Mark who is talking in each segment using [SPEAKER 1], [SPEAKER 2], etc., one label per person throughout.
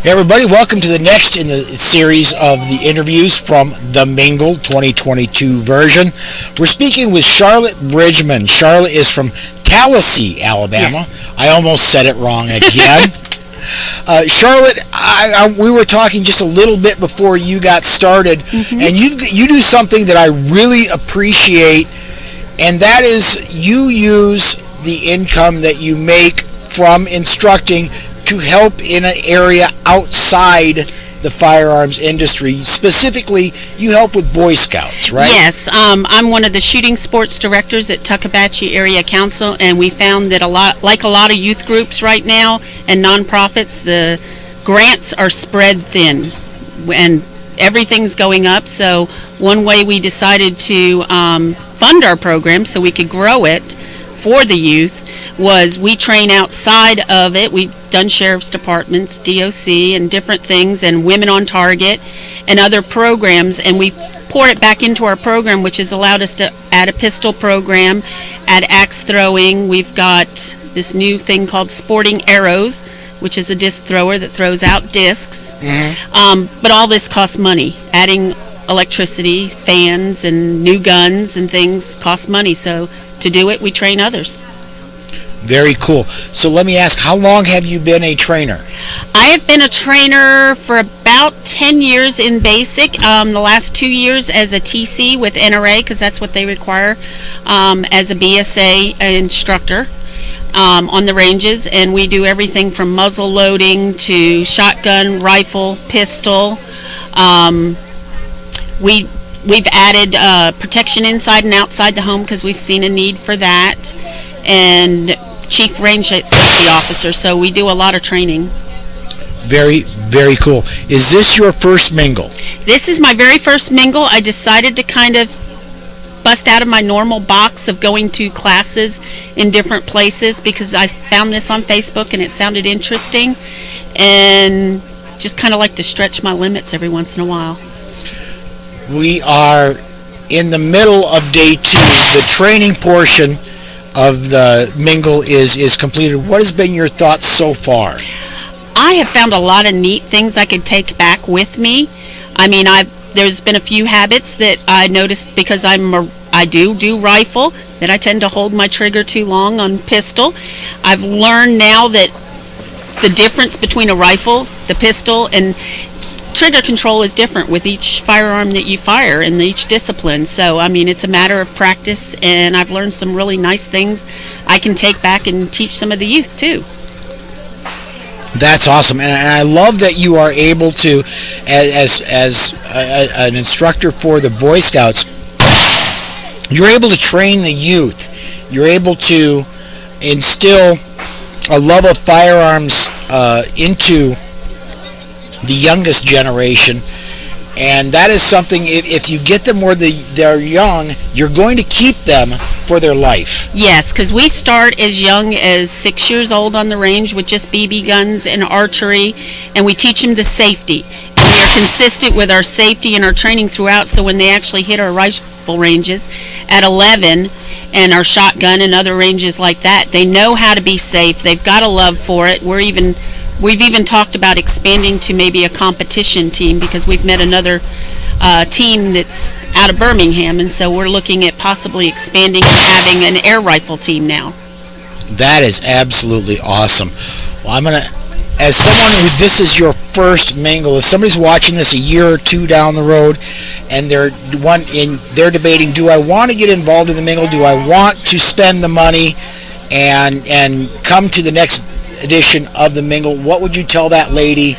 [SPEAKER 1] Hey everybody, welcome to the next in the series of the interviews from the Mingle 2022 version. We're speaking with Charlotte Bridgman. Charlotte is from Tallahassee, Alabama.
[SPEAKER 2] Yes.
[SPEAKER 1] I almost said it wrong again. Charlotte, we were talking just a little bit before you got started, and you do something that I really appreciate, and that is you use the income that you make from instructing to help in an area outside the firearms industry. Specifically, you help with Boy Scouts, right?
[SPEAKER 2] Yes, I'm one of the shooting sports directors at Tuckabashie Area Council, and we found that a lot of youth groups right now and nonprofits, the grants are spread thin, and everything's going up. So one way we decided to fund our program so we could grow it for the youth was we train outside of it. We've done sheriff's departments, DOC, and different things, and Women on Target, and other programs, and we pour it back into our program, which has allowed us to add a pistol program, add axe throwing. We've got this new thing called Sporting Arrows, which is a disc thrower that throws out discs. But all this costs money. Adding electricity, fans, and new guns and things cost money. So to do it, we train others.
[SPEAKER 1] Very cool. So let me ask, how long have you been a trainer?
[SPEAKER 2] I have been a trainer for about 10 years in basic. The last 2 years as a TC with NRA, because that's what they require, as a BSA instructor on the ranges. And we do everything from muzzle loading to shotgun, rifle, pistol. We've added protection inside and outside the home because we've seen a need for that. And Chief Range Safety Officer, so we do a lot of training.
[SPEAKER 1] Very, very cool. Is this your first Mingle?
[SPEAKER 2] This is my very first Mingle. I decided to kind of bust out of my normal box of going to classes in different places because I found this on Facebook and it sounded interesting, and just kind of like to stretch my limits every once in a while.
[SPEAKER 1] We are in the middle of day 2. The training portion of the Mingle is completed. What has been your thoughts so far?
[SPEAKER 2] I have found a lot of neat things I could take back with me. I mean, there's been a few habits that I noticed because I do rifle, that I tend to hold my trigger too long on pistol. I've learned now that the difference between a rifle, the pistol, and trigger control is different with each firearm that you fire in each discipline. So, I mean, it's a matter of practice, and I've learned some really nice things I can take back and teach some of the youth, too.
[SPEAKER 1] That's awesome, and I love that you are able to, as an instructor for the Boy Scouts, you're able to train the youth. You're able to instill a love of firearms into the youngest generation, and that is something, if you get them where they're young, you're going to keep them for their life.
[SPEAKER 2] Yes, because we start as young as 6 years old on the range with just BB guns and archery, and we teach them the safety. And we are consistent with our safety and our training throughout, so when they actually hit our rifle ranges at 11 and our shotgun and other ranges like that, they know how to be safe. They've got a love for it. We've even talked about expanding to maybe a competition team because we've met another team that's out of Birmingham, and so we're looking at possibly expanding and having an air rifle team now.
[SPEAKER 1] That is absolutely awesome. Well, I'm going to, as someone who this is your first Mingle, if somebody's watching this a year or two down the road and they're debating, do I want to get involved in the Mingle? Do I want to spend the money and come to the next edition of the Mingle? What would you tell that lady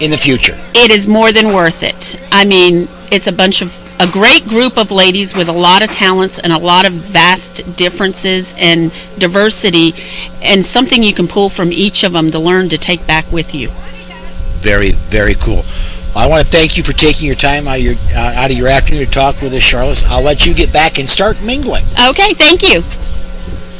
[SPEAKER 1] in the future?
[SPEAKER 2] It is more than worth it. I mean, it's a great group of ladies with a lot of talents and a lot of vast differences and diversity, and something you can pull from each of them to learn to take back with you.
[SPEAKER 1] Very, very cool. I want to thank you for taking your time out of your afternoon to talk with us, Charlotte. I'll let you get back and start mingling.
[SPEAKER 2] Okay, thank you.